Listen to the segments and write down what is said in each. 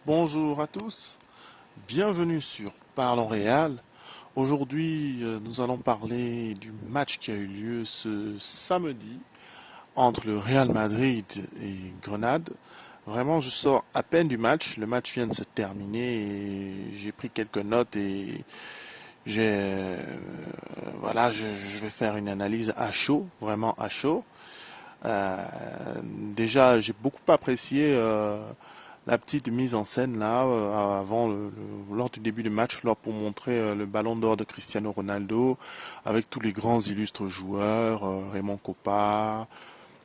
Bonjour à tous, bienvenue sur Parlons Réal. Aujourd'hui, nous allons parler du match qui a eu lieu ce samedi entre le Real Madrid et Grenade. Vraiment, je sors à peine du match. Le match vient de se terminer et j'ai pris quelques notes et voilà, je vais faire une analyse à chaud, vraiment à chaud. Euh, Déjà, j'ai beaucoup apprécié la petite mise en scène là avant lors du début du match, lors pour montrer le ballon d'or de Cristiano Ronaldo avec tous les grands illustres joueurs, Raymond Kopa,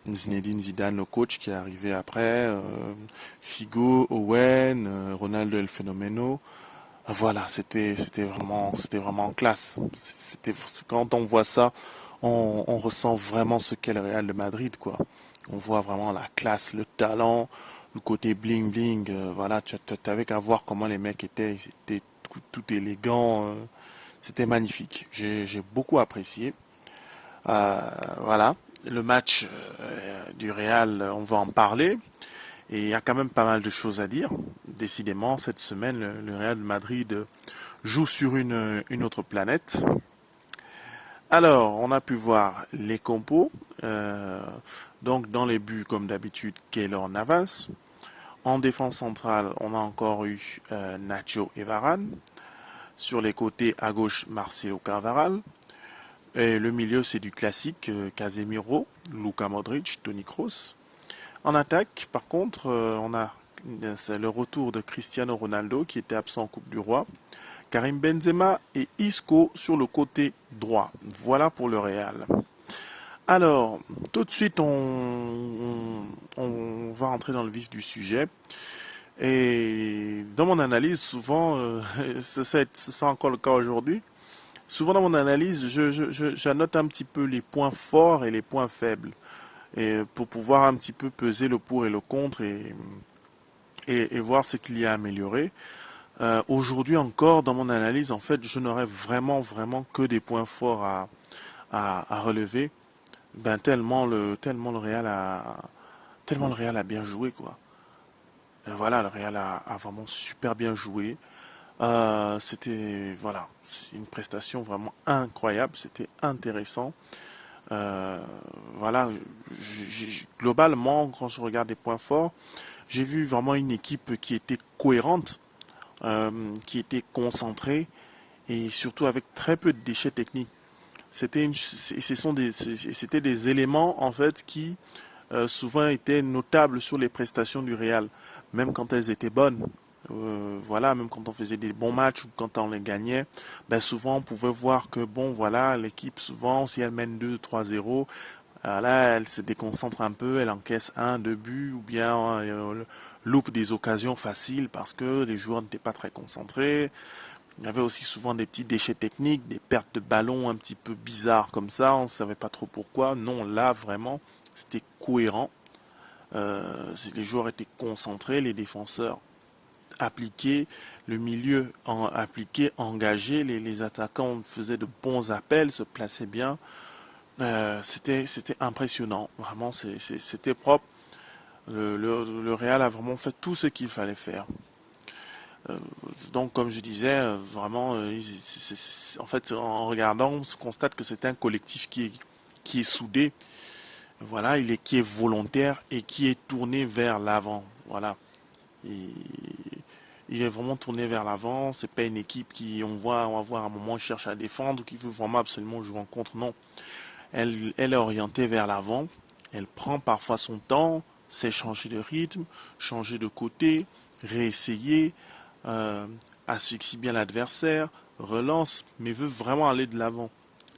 Zinedine Zidane, le coach qui est arrivé après, Figo, Owen, Ronaldo El Fenomeno. Voilà, c'était vraiment classe. Quand on voit ça, on ressent vraiment ce qu'est le Real de Madrid, quoi. On voit vraiment la classe, le talent, le côté bling bling. Voilà, tu avais qu'à voir comment les mecs étaient. Ils étaient tout élégants. C'était magnifique. J'ai beaucoup apprécié. Euh, voilà, le match du Real, on va en parler. Et il y a quand même pas mal de choses à dire. Décidément, cette semaine, le Real Madrid joue sur une autre planète. Alors, on a pu voir les compos. Euh, donc, dans les buts, comme d'habitude, Keylor Navas. En défense centrale, on a encore eu Nacho et Varane. Sur les côtés, à gauche, Marcelo Carvaral. Et le milieu, c'est du classique, Casemiro, Luka Modric, Toni Kroos. En attaque, par contre, on a c'est le retour de Cristiano Ronaldo qui était absent en Coupe du Roi, Karim Benzema et Isco sur le côté droit. Voilà pour le Real. Alors, tout de suite, on va entrer dans le vif du sujet. Et dans mon analyse, souvent, c'est encore le cas aujourd'hui, souvent dans mon analyse, j'annote un petit peu les points forts et les points faibles. Et pour pouvoir un petit peu peser le pour et le contre et voir ce qu'il y a à améliorer. Aujourd'hui encore, dans mon analyse, en fait, je n'aurais vraiment que des points forts à relever. Ben tellement le Real a bien joué quoi. Et voilà, le Real a vraiment super bien joué. C'était voilà, c'est une prestation vraiment incroyable. C'était intéressant. Euh, voilà, globalement, quand je regarde les points forts, j'ai vu vraiment une équipe qui était cohérente, qui était concentrée et surtout avec très peu de déchets techniques. C'était des éléments en fait qui souvent étaient notables sur les prestations du Real, même quand elles étaient bonnes. Voilà, même quand on faisait des bons matchs ou quand on les gagnait, ben souvent on pouvait voir que bon voilà, l'équipe souvent si elle mène 2-3-0, là elle se déconcentre un peu, elle encaisse un, deux buts ou bien loupe des occasions faciles parce que les joueurs n'étaient pas très concentrés. Il y avait aussi souvent des petits déchets techniques, des pertes de ballon un petit peu bizarres comme ça, on ne savait pas trop pourquoi. Non, là vraiment, c'était cohérent. Les joueurs étaient concentrés, les défenseurs appliqués, le milieu appliqué, engagé, les attaquants faisaient de bons appels, se plaçaient bien. C'était impressionnant, vraiment, c'était propre. Le Real a vraiment fait tout ce qu'il fallait faire. Euh, donc, comme je disais, vraiment, en fait, en regardant, on se constate que c'est un collectif qui est soudé, voilà, qui est volontaire et qui est tourné vers l'avant, voilà. Et il est vraiment tourné vers l'avant. C'est pas une équipe qui, on va voir à un moment, cherche à défendre, qui veut vraiment absolument jouer en contre. Non, elle est orientée vers l'avant. Elle prend parfois son temps, c'est changer de rythme, changer de côté, réessayer, euh, asphyxie bien l'adversaire, relance, mais veut vraiment aller de l'avant.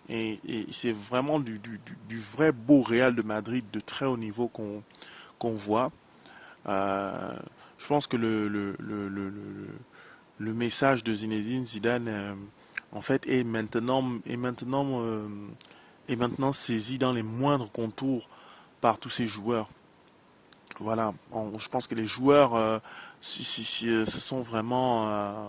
Et c'est vraiment du vrai beau Real de Madrid de très haut niveau qu'on voit. Euh, je pense que le message de Zinedine Zidane, en fait, est maintenant saisi dans les moindres contours par tous ces joueurs. Voilà, je pense que les joueurs se sont vraiment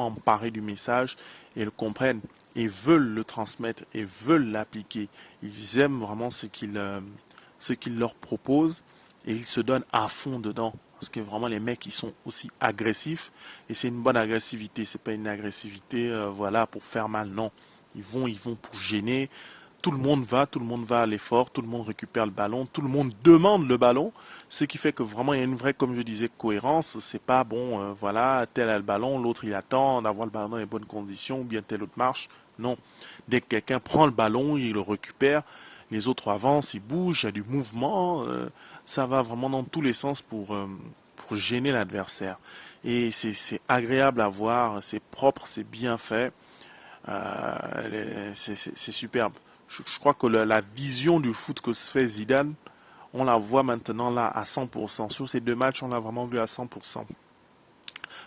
emparés du message et le comprennent et veulent le transmettre et veulent l'appliquer. Ils aiment vraiment ce qu'il leur propose et ils se donnent à fond dedans. parce que vraiment les mecs ils sont aussi agressifs et c'est une bonne agressivité, c'est pas une agressivité voilà pour faire mal, non. Ils vont pour gêner. Tout le monde va à l'effort, tout le monde récupère le ballon, tout le monde demande le ballon, ce qui fait que vraiment il y a une vraie, comme je disais, cohérence. C'est pas bon, voilà, tel a le ballon, l'autre il attend d'avoir le ballon dans les bonnes conditions, ou bien tel autre marche. Non. Dès que quelqu'un prend le ballon, il le récupère, les autres avancent, ils bougent, il y a du mouvement, ça va vraiment dans tous les sens pour gêner l'adversaire. Et c'est agréable à voir, c'est propre, c'est bien fait, c'est superbe. Je crois que la vision du foot que se fait Zidane, on la voit maintenant là à 100%. Sur ces deux matchs, on l'a vraiment vu à 100%.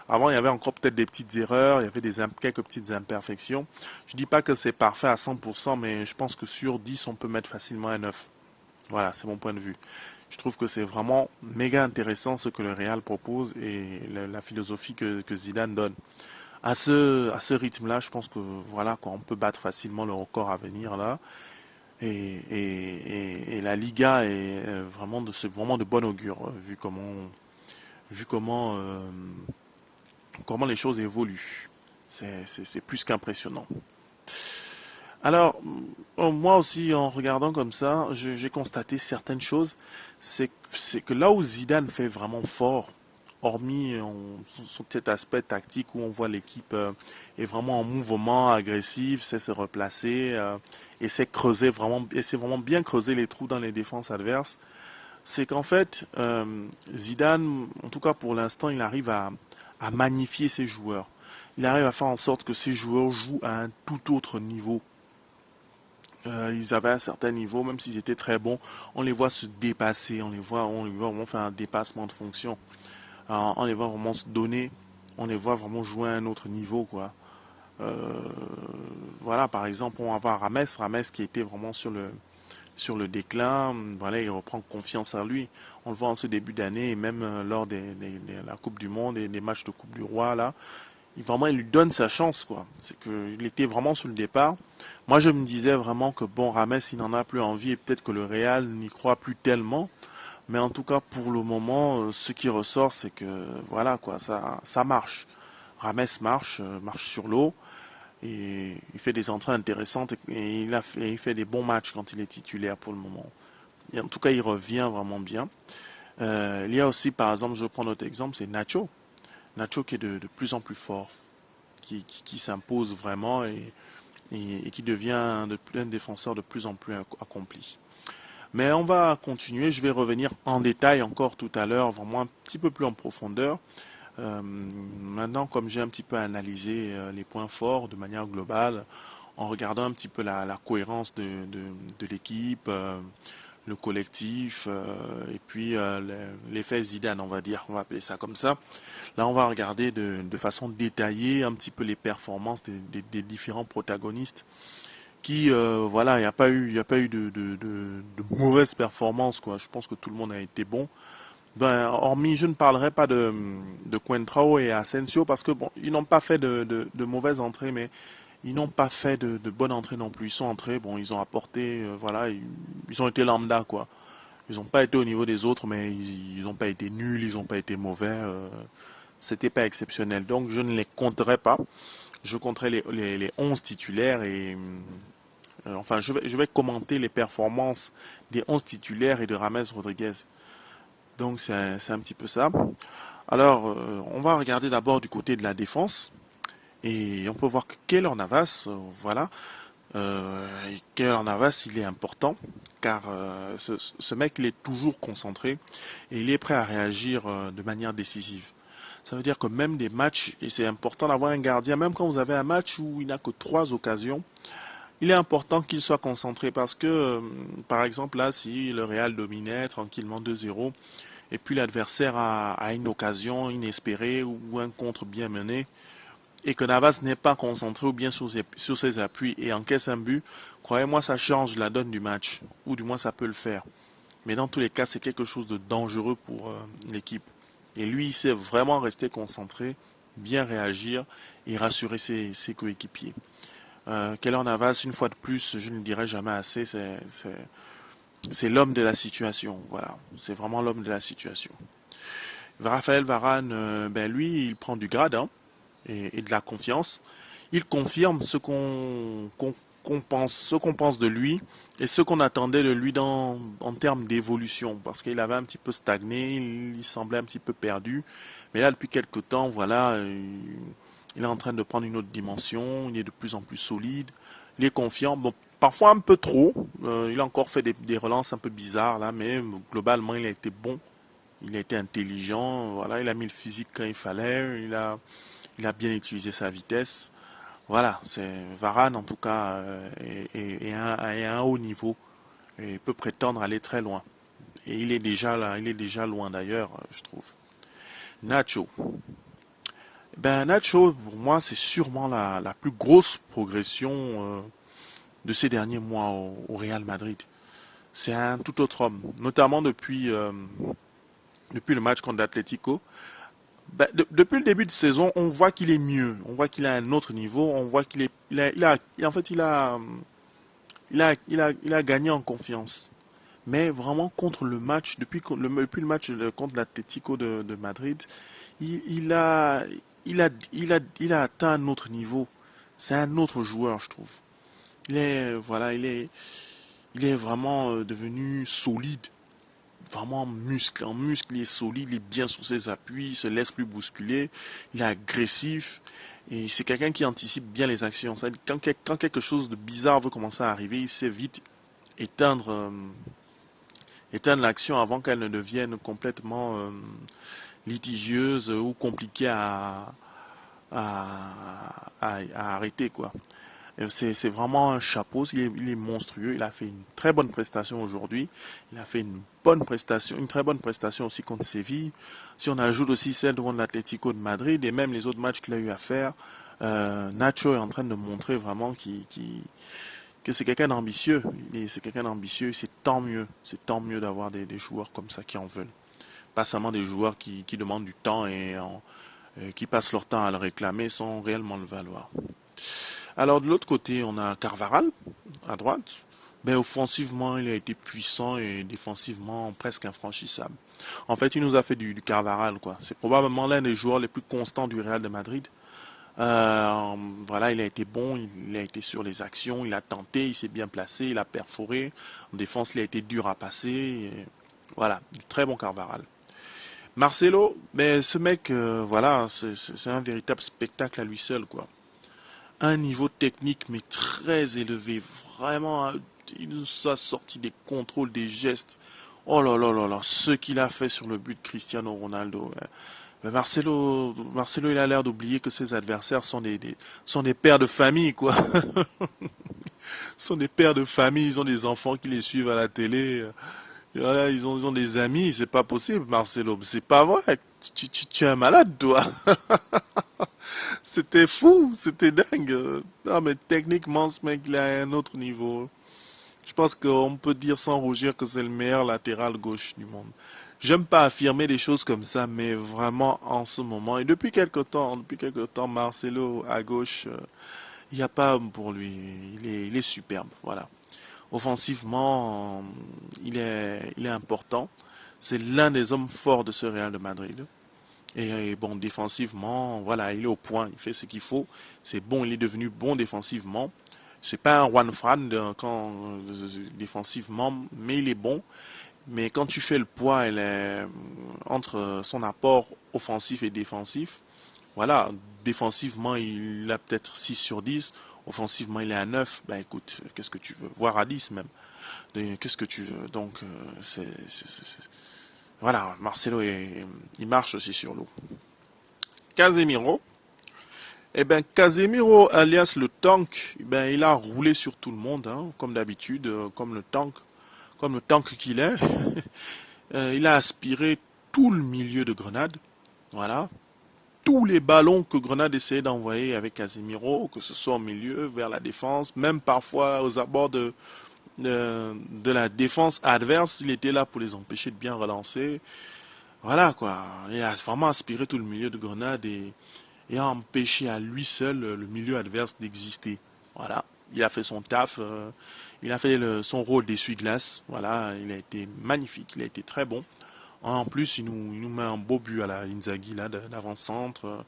Avant, il y avait encore peut-être des petites erreurs, il y avait quelques petites imperfections. Je dis pas que c'est parfait à 100%, mais je pense que sur 10, on peut mettre facilement un 9. Voilà, c'est mon point de vue. Je trouve que c'est vraiment méga intéressant ce que le Real propose et la philosophie que Zidane donne. À ce rythme-là, je pense que voilà, quoi, on peut battre facilement le record à venir là. Et la Liga est vraiment de bon augure, vu comment les choses évoluent. C'est plus qu'impressionnant. Alors, moi aussi, en regardant comme ça, j'ai constaté certaines choses. C'est que là où Zidane fait vraiment fort, hormis son petit aspect tactique où on voit l'équipe est vraiment en mouvement, agressif, sait se replacer, et sait vraiment bien creuser les trous dans les défenses adverses, c'est qu'en fait, Zidane, en tout cas pour l'instant, il arrive à magnifier ses joueurs. Il arrive à faire en sorte que ses joueurs jouent à un tout autre niveau. Ils avaient un certain niveau, même s'ils étaient très bons, on les voit se dépasser, on les voit vraiment faire un dépassement de fonction. On les voit vraiment se donner, on les voit vraiment jouer à un autre niveau, quoi. Euh, voilà, par exemple, on va voir Rames qui était vraiment sur le déclin. Voilà, il reprend confiance en lui. On le voit en ce début d'année et même lors de la Coupe du Monde et des matchs de Coupe du Roi, là. Vraiment, il lui donne sa chance, quoi. C'est qu'il était vraiment sur le départ. Moi, je me disais vraiment que bon, Rames, il n'en a plus envie et peut-être que le Real n'y croit plus tellement. Mais en tout cas, pour le moment, ce qui ressort, c'est que voilà, quoi, ça marche. Rames marche sur l'eau et il fait des entrées intéressantes et il fait des bons matchs quand il est titulaire pour le moment. Et en tout cas, il revient vraiment bien. Il y a aussi, par exemple, je prends notre exemple, c'est Nacho. Nacho qui est de plus en plus fort, qui s'impose vraiment et qui devient un défenseur de plus en plus accompli. Mais on va continuer, je vais revenir en détail encore tout à l'heure, vraiment un petit peu plus en profondeur. Maintenant, comme j'ai un petit peu analysé les points forts de manière globale, en regardant un petit peu la cohérence de l'équipe, le collectif, et puis l'effet Zidane, on va dire, on va appeler ça comme ça. Là, on va regarder de façon détaillée un petit peu les performances des différents protagonistes qui, voilà, il y a pas eu de mauvaises performances, quoi. Je pense que tout le monde a été bon. Ben, hormis, je ne parlerai pas de Coentrao et Asensio parce que bon, ils n'ont pas fait de mauvaises entrées, mais ils n'ont pas fait de bonnes entrées non plus. Ils sont entrés, bon, ils ont apporté, voilà, ils ont été lambda, quoi. Ils n'ont pas été au niveau des autres, mais ils n'ont pas été nuls, ils n'ont pas été mauvais. C'était pas exceptionnel. Donc, je ne les compterai pas. Je compterai les 11 titulaires et enfin, je vais commenter les performances des 11 titulaires et de Rames Rodriguez. Donc, c'est un petit peu ça. Alors, on va regarder d'abord du côté de la défense. Et on peut voir que Keylor Navas, voilà, Keylor Navas, il est important car ce mec, il est toujours concentré et il est prêt à réagir de manière décisive. Ça veut dire que même des matchs, et c'est important d'avoir un gardien, même quand vous avez un match où il n'a que 3 occasions, il est important qu'il soit concentré parce que, par exemple, là, si le Real dominait tranquillement 2-0, et puis l'adversaire a une occasion inespérée ou un contre bien mené, et que Navas n'est pas concentré ou bien sur ses appuis et encaisse un but, croyez-moi, ça change la donne du match, ou du moins ça peut le faire. Mais dans tous les cas, c'est quelque chose de dangereux pour l'équipe. Et lui, il sait vraiment rester concentré, bien réagir et rassurer ses coéquipiers. Keylor Navas, une fois de plus, je ne le dirai jamais assez, c'est l'homme de la situation. Voilà, c'est vraiment l'homme de la situation. Raphaël Varane, ben lui, il prend du grade hein, et de la confiance. Il confirme ce qu'on pense de lui et ce qu'on attendait de lui en termes d'évolution, parce qu'il avait un petit peu stagné, il semblait un petit peu perdu. Mais là, depuis quelques temps, voilà, il est en train de prendre une autre dimension, il est de plus en plus solide, il est confiant. Bon, parfois un peu trop, il a encore fait des relances un peu bizarres là, mais globalement, il a été bon. Il a été intelligent, voilà, il a mis le physique quand il fallait, il a bien utilisé sa vitesse. Voilà, c'est Varane en tout cas est à un haut niveau et peut prétendre aller très loin. Et il est déjà là, il est déjà loin d'ailleurs, je trouve. Nacho. Ben Nacho, pour moi, c'est sûrement la plus grosse progression de ces derniers mois au Real Madrid. C'est un tout autre homme, notamment depuis le match contre l'Atlético. Ben, depuis le début de saison, on voit qu'il est mieux, on voit qu'il a un autre niveau, on voit qu'il est, en fait, il a gagné en confiance. Mais vraiment contre le match, depuis le match contre l'Atlético de Madrid, il, il a, il a atteint un autre niveau. C'est un autre joueur, je trouve. Voilà, il est vraiment devenu solide, vraiment muscle. En muscle, il est solide, il est bien sur ses appuis, il se laisse plus bousculer, il est agressif. Et c'est quelqu'un qui anticipe bien les actions. Quand quelque chose de bizarre veut commencer à arriver, il sait vite éteindre, éteindre l'action avant qu'elle ne devienne complètement litigieuse ou compliquée à arrêter, quoi. C'est vraiment un chapeau, il est monstrueux, il a fait une très bonne prestation aujourd'hui, il a fait une très bonne prestation aussi contre Séville. Si on ajoute aussi celle contre l'Atlético de Madrid et même les autres matchs qu'il a eu à faire, Nacho est en train de montrer vraiment que c'est quelqu'un d'ambitieux. C'est quelqu'un d'ambitieux, c'est tant mieux d'avoir des joueurs comme ça qui en veulent. Pas seulement des joueurs qui demandent du temps et qui passent leur temps à le réclamer sans réellement le valoir. Alors de l'autre côté, on a Carvaral à droite. Ben, offensivement, il a été puissant et défensivement presque infranchissable. En fait, il nous a fait du Carvaral, quoi. C'est probablement l'un des joueurs les plus constants du Real de Madrid. Euh, voilà, il a été bon, il a été sur les actions, il a tenté, il s'est bien placé, il a perforé. En défense, il a été dur à passer. Voilà, du très bon Carvaral. Marcelo, mais ce mec, voilà, c'est un véritable spectacle à lui seul, quoi. Un niveau technique mais très élevé, vraiment, hein, il nous a sorti des contrôles, des gestes. Oh là là là là, ce qu'il a fait sur le but de Cristiano Ronaldo. Ouais. Mais Marcelo, il a l'air d'oublier que ses adversaires sont des pères de famille, quoi. Sont des pères de famille, ils ont des enfants qui les suivent à la télé. Voilà, ils ont des amis, c'est pas possible, Marcelo. C'est pas vrai. Tu es un malade, toi. C'était fou, c'était dingue. Non, mais techniquement, ce mec, il a un autre niveau. Je pense qu'on peut dire sans rougir que c'est le meilleur latéral gauche du monde. J'aime pas affirmer des choses comme ça, mais vraiment en ce moment, et depuis quelque temps, Marcelo à gauche, il n'y a pas homme pour lui. Il est superbe, voilà. Offensivement, il est important. C'est l'un des hommes forts de ce Real de Madrid. Et bon, défensivement, voilà, il est au point, il fait ce qu'il faut. C'est bon, il est devenu bon défensivement. C'est pas un Juan Fran défensivement, mais il est bon. Mais quand tu fais le poids entre son apport offensif et défensif, voilà, défensivement, il a peut-être 6 sur 10. Offensivement, il est à 9. Ben écoute, qu'est-ce que tu veux? Voire à 10 même. Qu'est-ce que tu veux? Donc, voilà, Marcelo, il marche aussi sur l'eau. Casemiro. Eh ben, Casemiro, alias le tank, eh ben, il a roulé sur tout le monde, hein, comme d'habitude, comme le tank qu'il est. Il a aspiré tout le milieu de Grenade. Voilà. Tous les ballons que Grenade essayait d'envoyer avec Casemiro, que ce soit au milieu, vers la défense, même parfois aux abords de la défense adverse, il était là pour les empêcher de bien relancer. Voilà quoi. Il a vraiment aspiré tout le milieu de Grenade et a empêché à lui seul le milieu adverse d'exister. Voilà. Il a fait son taf, il a fait son rôle d'essuie-glace. Voilà, il a été magnifique, il a été très bon. En plus, il nous met un beau but à la Inzaghi là, d'avant-centre,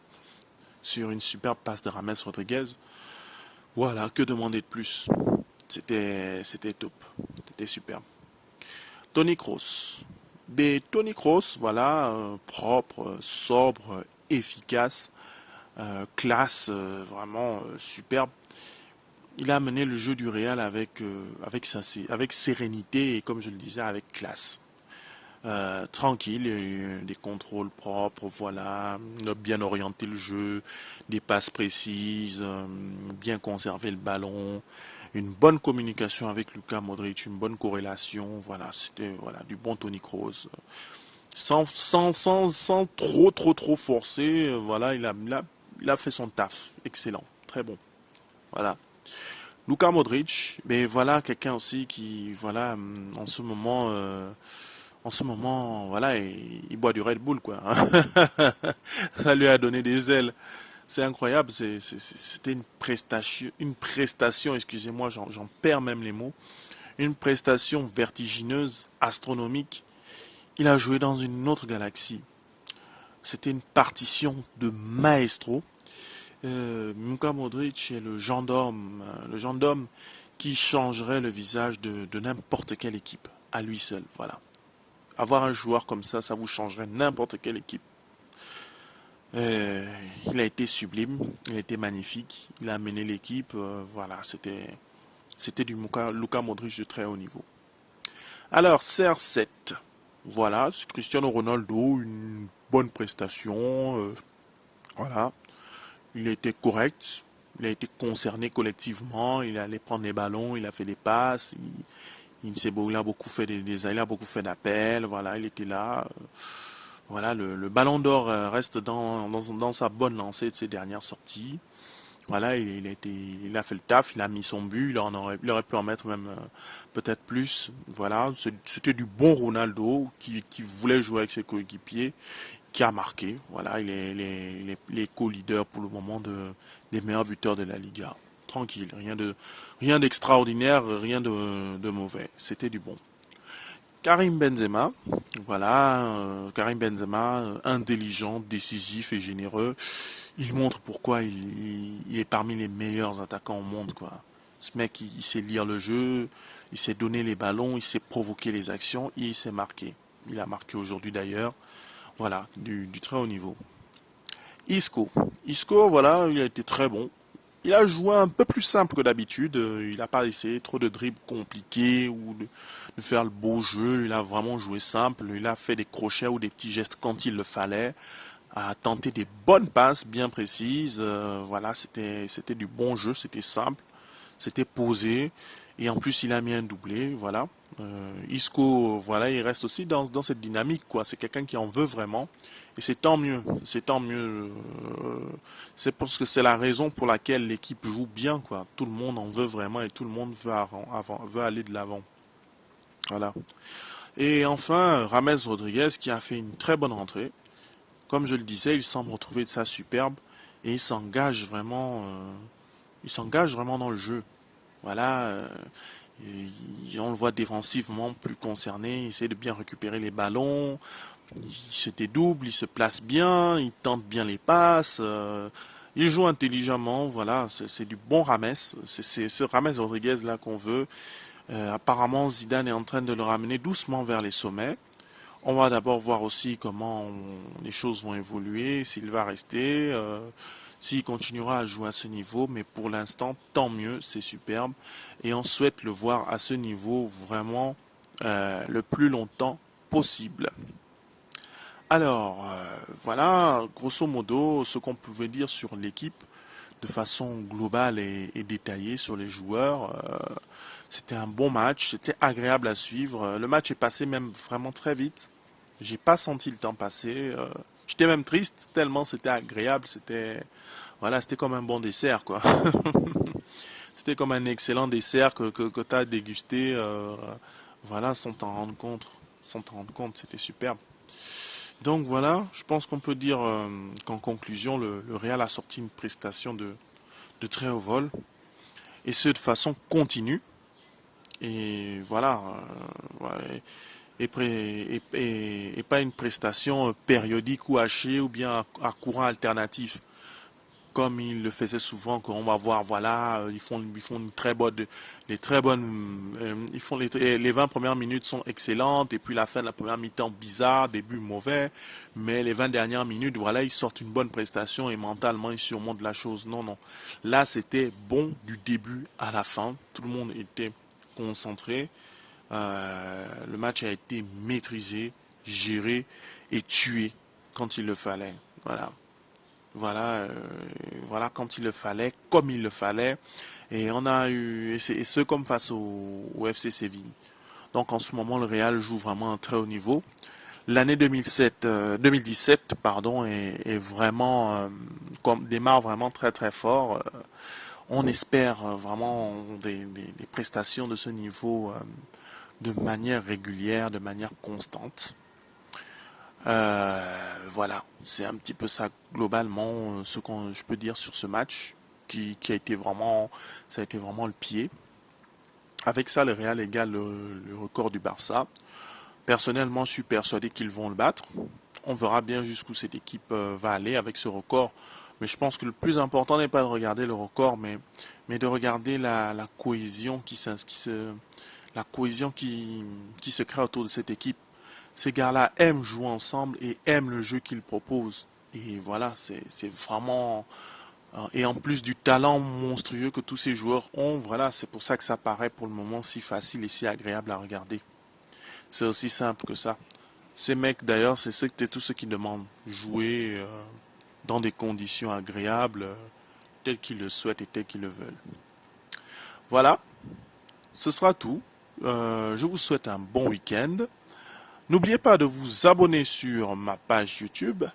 sur une superbe passe de James Rodriguez. Voilà, que demander de plus? C'était top. C'était superbe. Tony Kroos. Des Tony Kroos, voilà, propre, sobre, efficace, classe, vraiment superbe. Il a mené le jeu du Real avec sérénité et, comme je le disais, avec classe. Tranquille, il y a eu des contrôles propres, voilà, on a bien orienté le jeu, des passes précises, bien conserver le ballon, une bonne communication avec Luka Modric, une bonne corrélation, voilà, c'était voilà, du bon Toni Kroos. Sans trop forcer, voilà, il a fait son taf, excellent, très bon, voilà. Luka Modric, mais voilà quelqu'un aussi qui, voilà, en ce moment, voilà, il boit du Red Bull, quoi. Ça lui a donné des ailes. C'est incroyable. C'était une prestation, excusez-moi, j'en perds même les mots. Une prestation vertigineuse, astronomique. Il a joué dans une autre galaxie. C'était une partition de maestro. Luka Modric est le gendarme qui changerait le visage de n'importe quelle équipe, à lui seul, voilà. Avoir un joueur comme ça vous changerait n'importe quelle équipe. Euh, il a été sublime, il a été magnifique, il a mené l'équipe, voilà, c'était du Luka Modric de très haut niveau. Alors, CR7, voilà, c'est Cristiano Ronaldo, une bonne prestation, voilà, il a été correct, il a été concerné collectivement, il allait prendre les ballons, il a fait des passes, il a beaucoup fait il a beaucoup fait d'appels, voilà, il était là. Voilà, le ballon d'or reste dans sa bonne lancée de ses dernières sorties. Voilà, il a fait le taf, il a mis son but, il aurait pu en mettre même peut-être plus. Voilà, c'était du bon Ronaldo qui voulait jouer avec ses coéquipiers, qui a marqué. Voilà, il est co-leader pour le moment des meilleurs buteurs de la Liga. Tranquille, rien d'extraordinaire, rien de mauvais. C'était du bon. Karim Benzema, voilà, Karim Benzema, intelligent, décisif et généreux. Il montre pourquoi il est parmi les meilleurs attaquants au monde, quoi. Ce mec, il sait lire le jeu, il sait donner les ballons, il sait provoquer les actions et il sait marquer. Il a marqué aujourd'hui d'ailleurs. Voilà, du très haut niveau. Isco. Isco, voilà, il a été très bon. Il a joué un peu plus simple que d'habitude. Il n'a pas essayé trop de dribbles compliqués ou de faire le beau jeu. Il a vraiment joué simple. Il a fait des crochets ou des petits gestes quand il le fallait. A tenté des bonnes passes bien précises. Voilà, c'était du bon jeu. C'était simple. C'était posé. Et en plus, il a mis un doublé. Voilà. Isco, voilà, il reste aussi dans cette dynamique, quoi. C'est quelqu'un qui en veut vraiment. Et c'est tant mieux. C'est tant mieux. C'est parce que c'est la raison pour laquelle l'équipe joue bien, quoi. Tout le monde en veut vraiment et tout le monde veut aller de l'avant. Voilà. Et enfin, Rames Rodriguez qui a fait une très bonne rentrée. Comme je le disais, il semble retrouver de sa superbe et il s'engage vraiment dans le jeu. Voilà, on le voit défensivement plus concerné, il essaie de bien récupérer les ballons, il se dédouble, il se place bien, il tente bien les passes, il joue intelligemment, voilà, c'est du bon Rames, c'est ce Rames Rodriguez là qu'on veut. Apparemment Zidane est en train de le ramener doucement vers les sommets. On va d'abord voir aussi les choses vont évoluer, s'il va rester, s'il continuera à jouer à ce niveau, mais pour l'instant, tant mieux, c'est superbe. Et on souhaite le voir à ce niveau vraiment le plus longtemps possible. Alors, voilà, grosso modo, ce qu'on pouvait dire sur l'équipe de façon globale et détaillée sur les joueurs. C'était un bon match, c'était agréable à suivre. Le match est passé même vraiment très vite. J'ai pas senti le temps passer. J'étais même triste tellement c'était agréable. Voilà, c'était comme un bon dessert, quoi. C'était comme un excellent dessert que tu as dégusté, voilà, sans t'en rendre compte. Sans t'en rendre compte, c'était superbe. Donc voilà, je pense qu'on peut dire qu'en conclusion, le Real a sorti une prestation de très haut vol, et ce de façon continue. Et voilà, ouais, et pas une prestation périodique ou hachée ou bien à courant alternatif comme il le faisait souvent, qu'on va voir, voilà, ils font une très bonne, les très bonnes, ils font les 20 premières minutes sont excellentes, et puis la fin de la première mi-temps bizarre, début mauvais, mais les 20 dernières minutes, voilà, ils sortent une bonne prestation et mentalement ils surmontent la chose. Non, non. Là, c'était bon du début à la fin. Tout le monde était concentré. Le match a été maîtrisé, géré et tué quand il le fallait. Voilà. Voilà, voilà quand il le fallait, comme il le fallait. Et on a eu, et ce comme face au FC Séville. Donc en ce moment, le Real joue vraiment un très haut niveau. L'année 2017, pardon, est vraiment, démarre vraiment très très fort. On espère vraiment des prestations de ce niveau de manière régulière, de manière constante. Voilà, c'est un petit peu ça globalement ce que je peux dire sur ce match qui a été vraiment, ça a été vraiment le pied. Avec ça, le Real égale le record du Barça. Personnellement, je suis persuadé qu'ils vont le battre. On verra bien jusqu'où cette équipe va aller avec ce record. Mais je pense que le plus important n'est pas de regarder le record, mais de regarder la cohésion la cohésion qui se crée autour de cette équipe. Ces gars-là aiment jouer ensemble et aiment le jeu qu'ils proposent. Et voilà, c'est vraiment... Et en plus du talent monstrueux que tous ces joueurs ont, voilà, c'est pour ça que ça paraît pour le moment si facile et si agréable à regarder. C'est aussi simple que ça. Ces mecs, d'ailleurs, c'est tous ceux qui demandent jouer dans des conditions agréables, telles qu'ils le souhaitent et telles qu'ils le veulent. Voilà, ce sera tout. Je vous souhaite un bon week-end. N'oubliez pas de vous abonner sur ma page YouTube.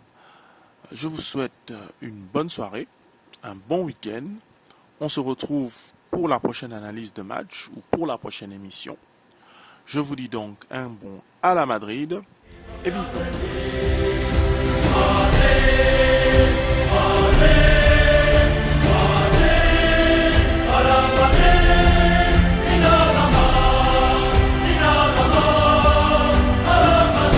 Je vous souhaite une bonne soirée, un bon week-end. On se retrouve pour la prochaine analyse de match ou pour la prochaine émission. Je vous dis donc un bon à la Madrid et vive le foot.